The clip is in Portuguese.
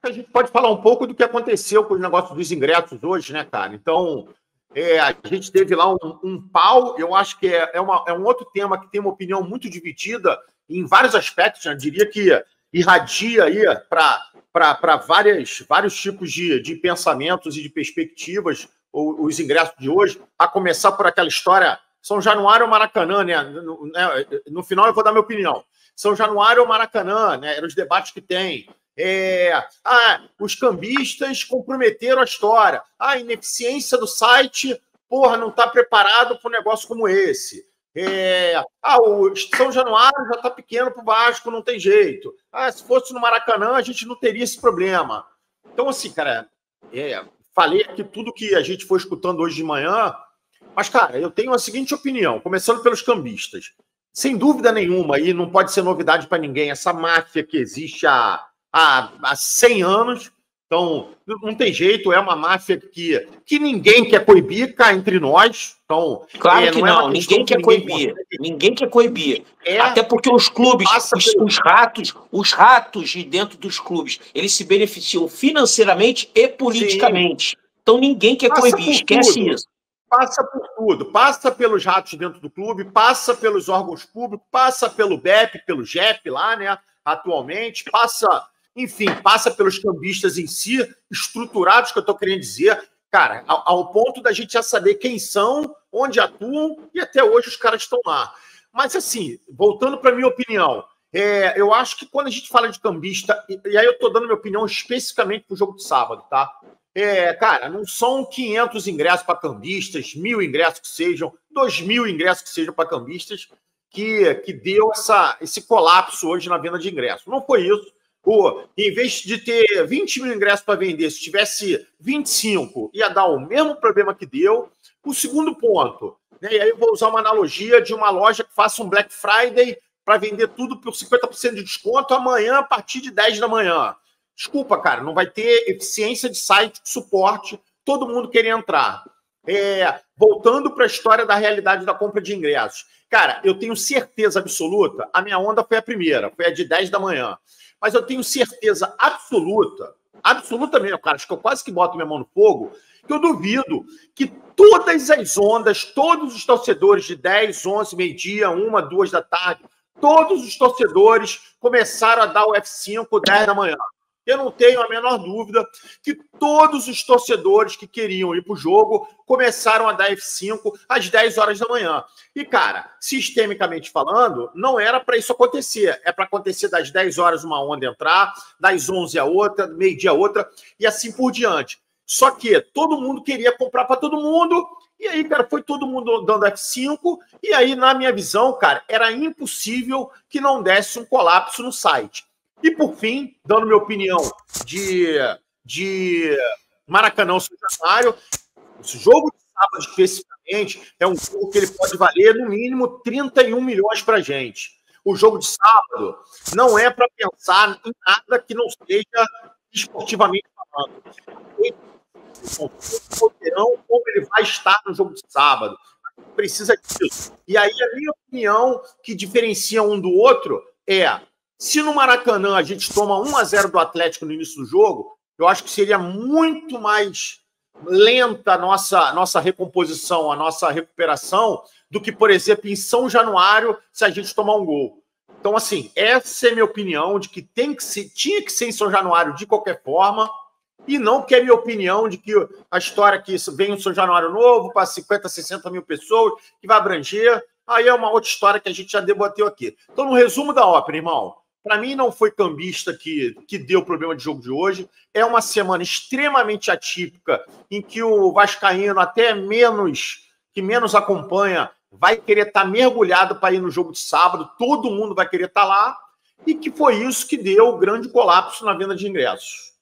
que a gente pode falar um pouco do que aconteceu com os negócios dos ingressos hoje, né, cara? Então, a gente teve lá um pau, eu acho que é um outro tema que tem uma opinião muito dividida em vários aspectos, né? Eu diria que irradia aí para vários tipos de pensamentos e de perspectivas os ingressos de hoje, a começar por aquela história São Januário ou Maracanã, né? No final eu vou dar minha opinião. São Januário ou Maracanã, né? Eram os debates que tem. Os cambistas comprometeram a história. A ineficiência do site, não está preparado para um negócio como esse. O São Januário já está pequeno para o Vasco, não tem jeito. Se fosse no Maracanã, a gente não teria esse problema. Então, assim, cara, falei aqui tudo que a gente foi escutando hoje de manhã, mas, cara, eu tenho a seguinte opinião, começando pelos cambistas. Sem dúvida nenhuma, e não pode ser novidade para ninguém, essa máfia que existe há 100 anos, então não tem jeito, é uma máfia que ninguém quer coibir cá entre nós. Então, claro que não, ninguém quer coibir. Ninguém quer coibir. Até porque os clubes, os ratos de dentro dos clubes, eles se beneficiam financeiramente e politicamente. Sim. Então ninguém quer coibir, esquece isso. Passa por tudo, passa pelos ratos dentro do clube, passa pelos órgãos públicos, passa pelo BEP, pelo JEP lá, né, atualmente, passa pelos cambistas em si, estruturados, que eu estou querendo dizer, cara, ao ponto da gente já saber quem são, onde atuam, e até hoje os caras estão lá. Mas, assim, voltando para a minha opinião, eu acho que quando a gente fala de cambista, e aí eu estou dando minha opinião especificamente para o jogo de sábado, tá? Cara, não são 500 ingressos para cambistas, 1.000 ingressos que sejam, 2.000 ingressos que sejam para cambistas, que deu esse colapso hoje na venda de ingressos. Não foi isso. Em vez de ter 20 mil ingressos para vender, se tivesse 25, ia dar o mesmo problema que deu. O segundo ponto, né, e aí eu vou usar uma analogia de uma loja que faça um Black Friday para vender tudo por 50% de desconto amanhã a partir de 10 da manhã. Desculpa, cara, não vai ter eficiência de site, de suporte, todo mundo queria entrar. Voltando para a história da realidade da compra de ingressos. Cara, eu tenho certeza absoluta, a minha onda foi a primeira, foi a de 10 da manhã. Mas eu tenho certeza absoluta mesmo, cara, acho que eu quase que boto minha mão no fogo, que eu duvido que todas as ondas, todos os torcedores de 10, 11, meio-dia, 1, 2 da tarde, todos os torcedores começaram a dar o F5 10 da manhã. Eu não tenho a menor dúvida que todos os torcedores que queriam ir para o jogo começaram a dar F5 às 10 horas da manhã. E, cara, sistemicamente falando, não era para isso acontecer. É para acontecer das 10 horas uma onda entrar, das 11 a outra, meio-dia a outra, e assim por diante. Só que todo mundo queria comprar para todo mundo, e aí, cara, foi todo mundo dando F5, e aí, na minha visão, cara, era impossível que não desse um colapso no site. E, por fim, dando minha opinião de Maracanã, São Januário, esse jogo de sábado, especificamente, é um jogo que ele pode valer, no mínimo, 31 milhões para a gente. O jogo de sábado não é para pensar em nada que não seja esportivamente falando. Como ele vai estar no jogo de sábado. Precisa disso. E aí, a minha opinião, que diferencia um do outro, se no Maracanã a gente toma 1-0 do Atlético no início do jogo, eu acho que seria muito mais lenta a nossa recomposição, a nossa recuperação, do que, por exemplo, em São Januário, se a gente tomar um gol. Então, assim, essa é a minha opinião, de que tinha que ser em São Januário de qualquer forma, e não que é a minha opinião de que a história que vem um São Januário novo para 50, 60 mil pessoas, que vai abranger, aí é uma outra história que a gente já debateu aqui. Então, no resumo da ópera, irmão, para mim não foi cambista que deu o problema de jogo de hoje. É uma semana extremamente atípica, em que o vascaíno, até que menos acompanha, vai querer estar mergulhado para ir no jogo de sábado, todo mundo vai querer estar lá, e que foi isso que deu o grande colapso na venda de ingressos.